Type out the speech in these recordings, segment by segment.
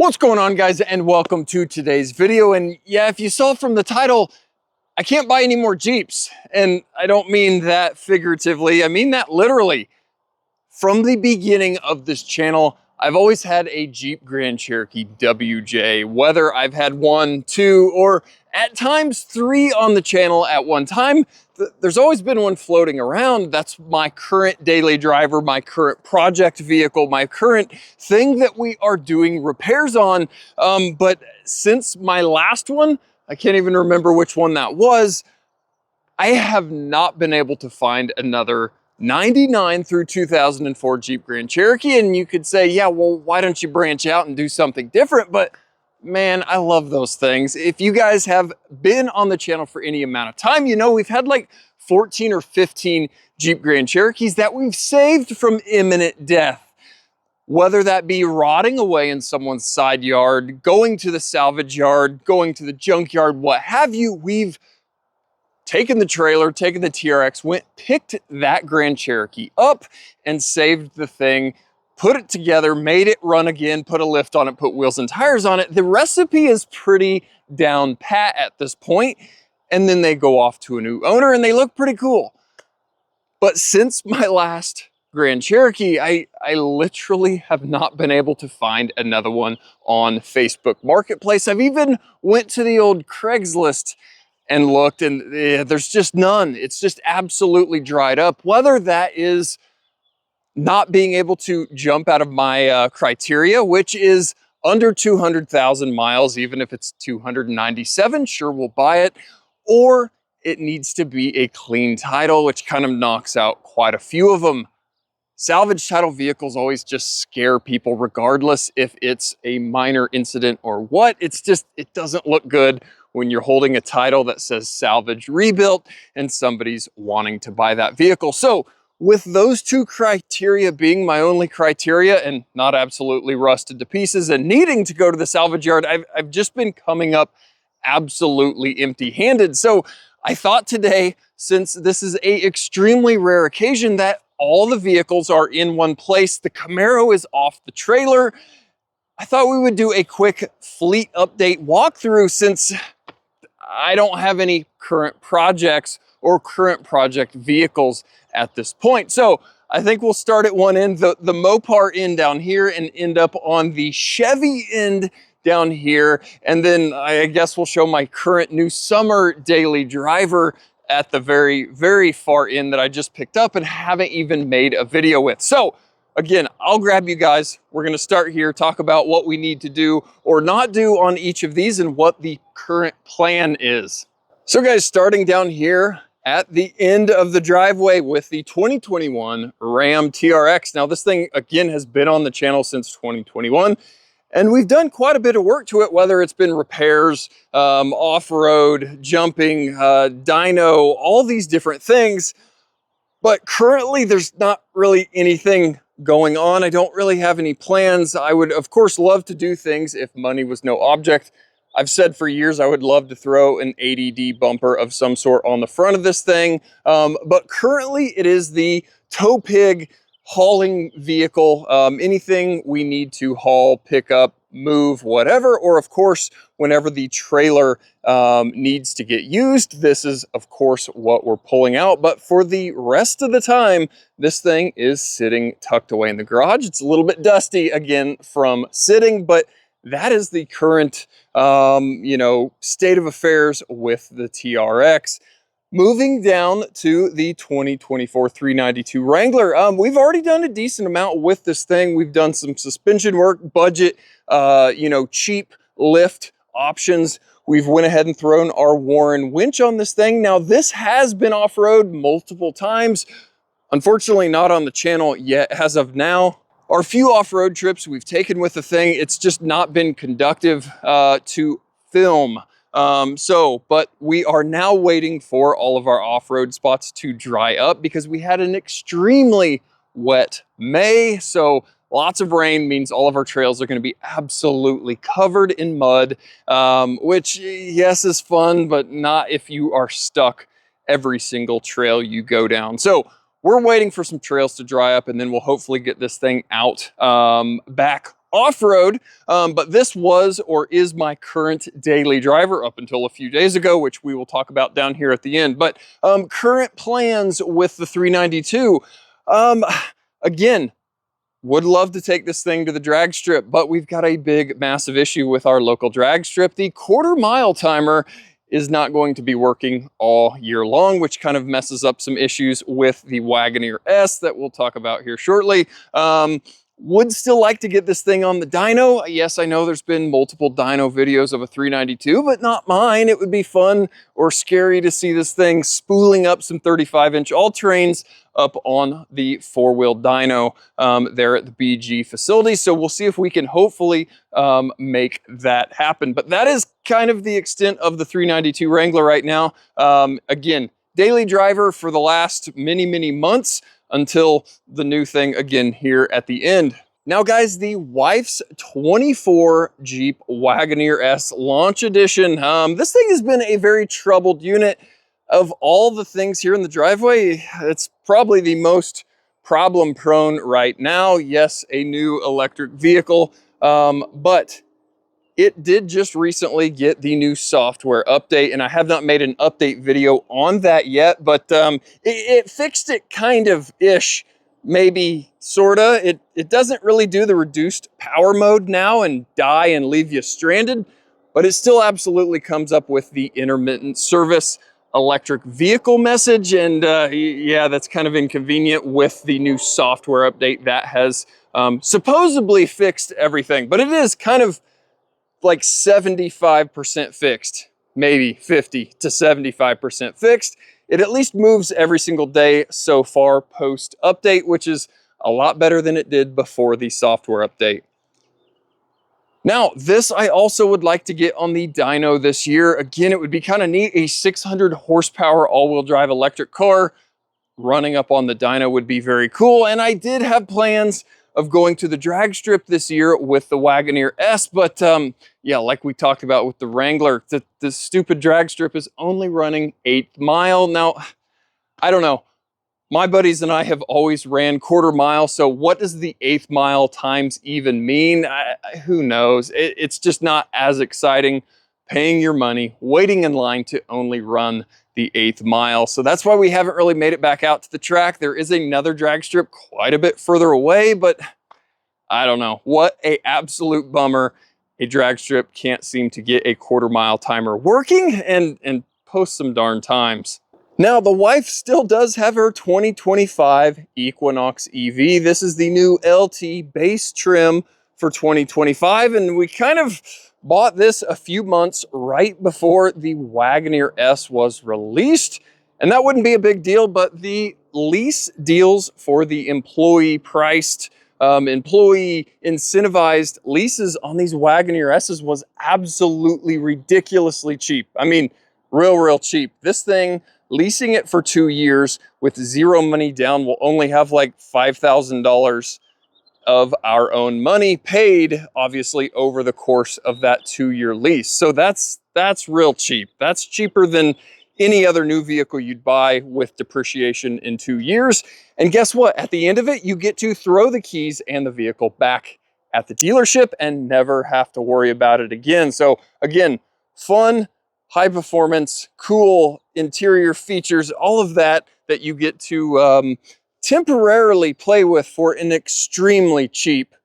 What's going on, guys, and welcome to today's video. And yeah, if you saw from the title, I can't buy any more Jeeps. And I don't mean that figuratively, I mean that literally. From the beginning of this channel, I've always had a Jeep Grand Cherokee WJ, whether I've had one, two, or at times three on the channel at one time. There's always been one floating around. That's my current daily driver, my current project vehicle, my current thing that we are doing repairs on. But since my last one, I can't even remember which one that was, I have not been able to find another 99 through 2004 Jeep Grand Cherokee. And you could say, yeah, well, why don't you branch out and do something different? But man, I love those things. If you guys have been on the channel for any amount of time, you know we've had like 14 or 15 Jeep Grand Cherokees that we've saved from imminent death. Whether that be rotting away in someone's side yard, going to the salvage yard, going to the junkyard, what have you, we've taken the trailer, taken the TRX, picked that Grand Cherokee up and saved the thing, put it together, made it run again, put a lift on it, put wheels and tires on it. The recipe is pretty down pat at this point, and then they go off to a new owner and they look pretty cool. But since my last Grand Cherokee, I literally have not been able to find another one on Facebook Marketplace. I've even went to the old Craigslist and looked, and there's just none. It's just absolutely dried up. Whether that is not being able to jump out of my criteria, which is under 200,000 miles, even if it's 297, sure, we'll buy it, or it needs to be a clean title, which kind of knocks out quite a few of them. Salvage title vehicles always just scare people, regardless if it's a minor incident or what. It's just, it doesn't look good when you're holding a title that says salvage rebuilt and somebody's wanting to buy that vehicle. So with those two criteria being my only criteria and not absolutely rusted to pieces and needing to go to the salvage yard, I've just been coming up absolutely empty-handed. So I thought today, since this is a extremely rare occasion that all the vehicles are in one place, the Camaro is off the trailer, I thought we would do a quick fleet update walkthrough since I don't have any current projects or current project vehicles at this point. So I think we'll start at one end, the Mopar end down here, and end up on the Chevy end down here. And then I guess we'll show my current new summer daily driver at the very, very far end that I just picked up and haven't even made a video with. So again, I'll grab you guys. We're gonna start here, talk about what we need to do or not do on each of these and what the current plan is. So guys, starting down here at the end of the driveway with the 2021 Ram TRX. Now this thing, again, has been on the channel since 2021. And we've done quite a bit of work to it, whether it's been repairs, off-road, jumping, dyno, all these different things. But currently there's not really anything going on. I don't really have any plans. I would, of course, love to do things if money was no object. I've said for years I would love to throw an 80D bumper of some sort on the front of this thing. But currently it is the tow pig hauling vehicle, anything we need to haul, pick up, move, whatever, or of course, whenever the trailer needs to get used, this is of course what we're pulling out. But for the rest of the time, this thing is sitting tucked away in the garage. It's a little bit dusty again from sitting, but that is the current, state of affairs with the TRX. Moving down to the 2024 392 Wrangler. We've already done a decent amount with this thing. We've done some suspension work, budget, cheap lift options. We've went ahead and thrown our Warren winch on this thing. Now this has been off-road multiple times. Unfortunately, not on the channel yet as of now. Our few off-road trips we've taken with the thing, it's just not been conductive to film. But we are now waiting for all of our off-road spots to dry up because we had an extremely wet May. So lots of rain means all of our trails are going to be absolutely covered in mud, which yes is fun, but not if you are stuck every single trail you go down. So we're waiting for some trails to dry up and then we'll hopefully get this thing out back off-road, but this was or is my current daily driver up until a few days ago, which we will talk about down here at the end. But current plans with the 392. Again, would love to take this thing to the drag strip, but we've got a big, massive issue with our local drag strip. The quarter-mile timer is not going to be working all year long, which kind of messes up some issues with the Wagon Ear S that we'll talk about here shortly. Would still like to get this thing on the dyno. Yes, I know there's been multiple dyno videos of a 392, but not mine. It would be fun or scary to see this thing spooling up some 35-inch all-terrains up on the four-wheel dyno there at the BG facility. So we'll see if we can hopefully make that happen. But that is kind of the extent of the 392 Wrangler right now. Again, daily driver for the last many months until the new thing again here at the end. Now guys, the wife's 24 Jeep Wagon Ear S launch edition. This thing has been a very troubled unit. Of all the things here in the driveway, it's probably the most problem prone right now. Yes, a new electric vehicle, but it did just recently get the new software update, and I have not made an update video on that yet, but it fixed it kind of-ish, maybe, sorta. It doesn't really do the reduced power mode now and die and leave you stranded, but it still absolutely comes up with the intermittent service electric vehicle message, and yeah, that's kind of inconvenient with the new software update that has supposedly fixed everything, but it is kind of like 75% fixed, maybe 50 to 75% fixed. It at least moves every single day so far post update, which is a lot better than it did before the software update. Now, this I also would like to get on the dyno this year. Again, it would be kind of neat, a 600 horsepower all-wheel drive electric car running up on the dyno would be very cool. And I did have plans of going to the drag strip this year with the Wagon Ear S, but yeah, like we talked about with the Wrangler, the stupid drag strip is only running 8th mile. Now, I don't know. My buddies and I have always ran quarter mile, so what does the 8th mile times even mean? Who knows? It's just not as exciting paying your money, waiting in line to only run the 8th mile. So that's why we haven't really made it back out to the track. There is another drag strip quite a bit further away, but I don't know. What a absolute bummer. A drag strip can't seem to get a quarter mile timer working and post some darn times. Now, the wife still does have her 2025 Equinox EV. This is the new LT base trim for 2025, and we kind of bought this a few months right before the Wagon Ear S was released. And that wouldn't be a big deal, but the lease deals for the employee-priced, employee incentivized leases on these Wagon Ear S's was absolutely ridiculously cheap. I mean, real cheap. This thing, leasing it for 2 years with zero money down, will only have like $5,000 of our own money paid, obviously, over the course of that 2-year lease. So that's real cheap. That's cheaper than any other new vehicle you'd buy with depreciation in 2 years. And guess what? At the end of it, you get to throw the keys and the vehicle back at the dealership and never have to worry about it again. So again, fun, high performance, cool interior features, all of that you get to temporarily play with for an extremely cheap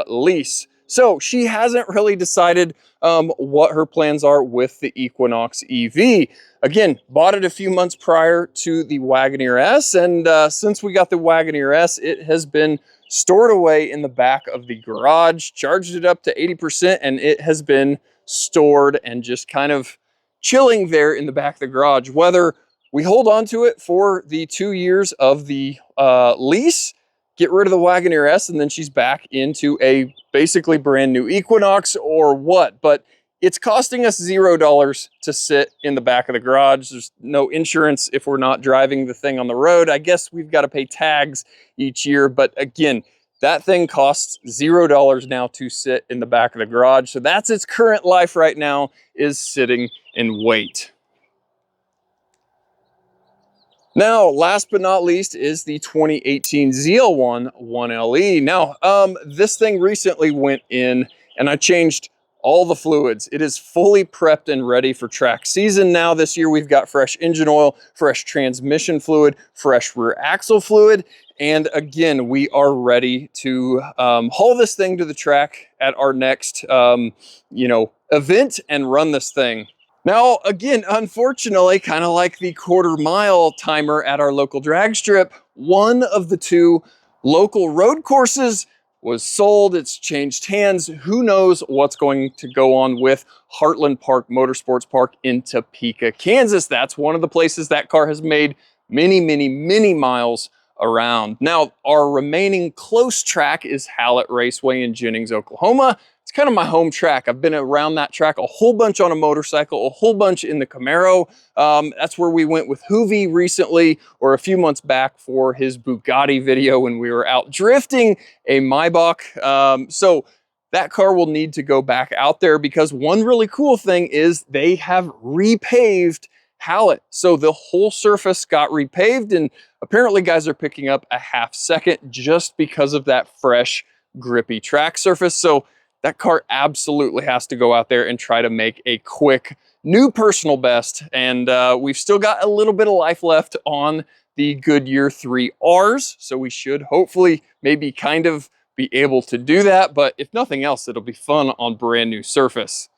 lease. So she hasn't really decided what her plans are with the Equinox EV. Again, bought it a few months prior to the Wagon Ear S, and since we got the Wagon Ear S, it has been stored away in the back of the garage, charged it up to 80%, and it has been stored and just kind of chilling there in the back of the garage. Whether we hold on to it for the 2 years of the lease, get rid of the Wagon Ear S, and then she's back into a basically brand new Equinox, or what. But it's costing us $0 to sit in the back of the garage. There's no insurance if we're not driving the thing on the road. I guess we've got to pay tags each year, but again, that thing costs $0 now to sit in the back of the garage. So that's its current life right now, is sitting in wait. Now, last but not least is the 2018 ZL1 1LE. Now, this thing recently went in and I changed all the fluids. It is fully prepped and ready for track season now. This year we've got fresh engine oil, fresh transmission fluid, fresh rear axle fluid. And again, we are ready to haul this thing to the track at our next, event and run this thing. Now, again, unfortunately, kind of like the quarter-mile timer at our local drag strip, one of the two local road courses was sold. It's changed hands. Who knows what's going to go on with Heartland Park Motorsports Park in Topeka, Kansas. That's one of the places that car has made many, many, many miles around. Now, our remaining close track is Hallett Raceway in Jennings, Oklahoma. It's kind of my home track. I've been around that track a whole bunch on a motorcycle, a whole bunch in the Camaro. That's where we went with Hoovy recently, or a few months back for his Bugatti video when we were out drifting a Maybach. So that car will need to go back out there because one really cool thing is they have repaved Hallett. So the whole surface got repaved, and apparently guys are picking up a half second just because of that fresh, grippy track surface. So that car absolutely has to go out there and try to make a quick new personal best. And we've still got a little bit of life left on the Goodyear 3Rs. So we should hopefully maybe kind of be able to do that. But if nothing else, it'll be fun on brand new surface.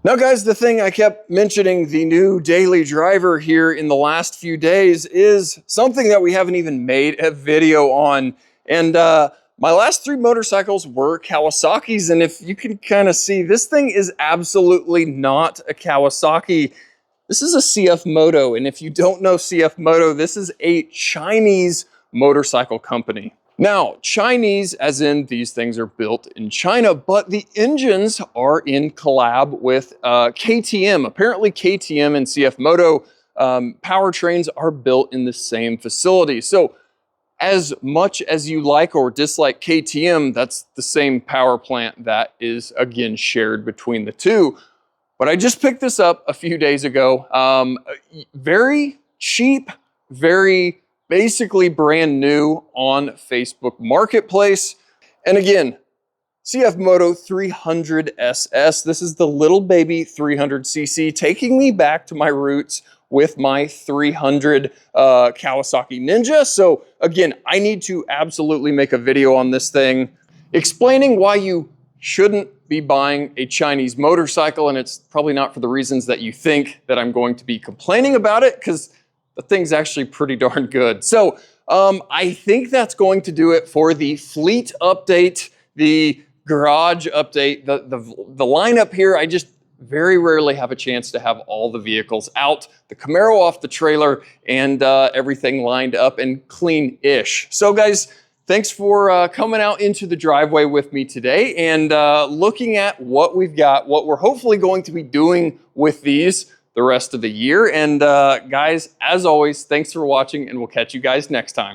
Now, guys, the thing I kept mentioning, the new daily driver here in the last few days, is something that we haven't even made a video on. And my last three motorcycles were Kawasaki's, and if you can kind of see, this thing is absolutely not a Kawasaki. This is a CF Moto, and if you don't know CF Moto, this is a Chinese motorcycle company. Now, Chinese as in these things are built in China, but the engines are in collab with KTM. Apparently KTM and CF Moto powertrains are built in the same facility. So as much as you like or dislike KTM, that's the same power plant that is, again, shared between the two. But I just picked this up a few days ago. Very cheap, very basically brand new on Facebook Marketplace. And again, CF Moto 300 SS. This is the little baby 300cc, taking me back to my roots with my 300 Kawasaki Ninja. So again, I need to absolutely make a video on this thing explaining why you shouldn't be buying a Chinese motorcycle, and it's probably not for the reasons that you think that I'm going to be complaining about it, because the thing's actually pretty darn good. So I think that's going to do it for the fleet update, the garage update, the lineup here. I just very rarely have a chance to have all the vehicles out, the Camaro off the trailer, and everything lined up and clean-ish. So guys, thanks for coming out into the driveway with me today and looking at what we've got, what we're hopefully going to be doing with these the rest of the year. And guys, as always, thanks for watching, and we'll catch you guys next time.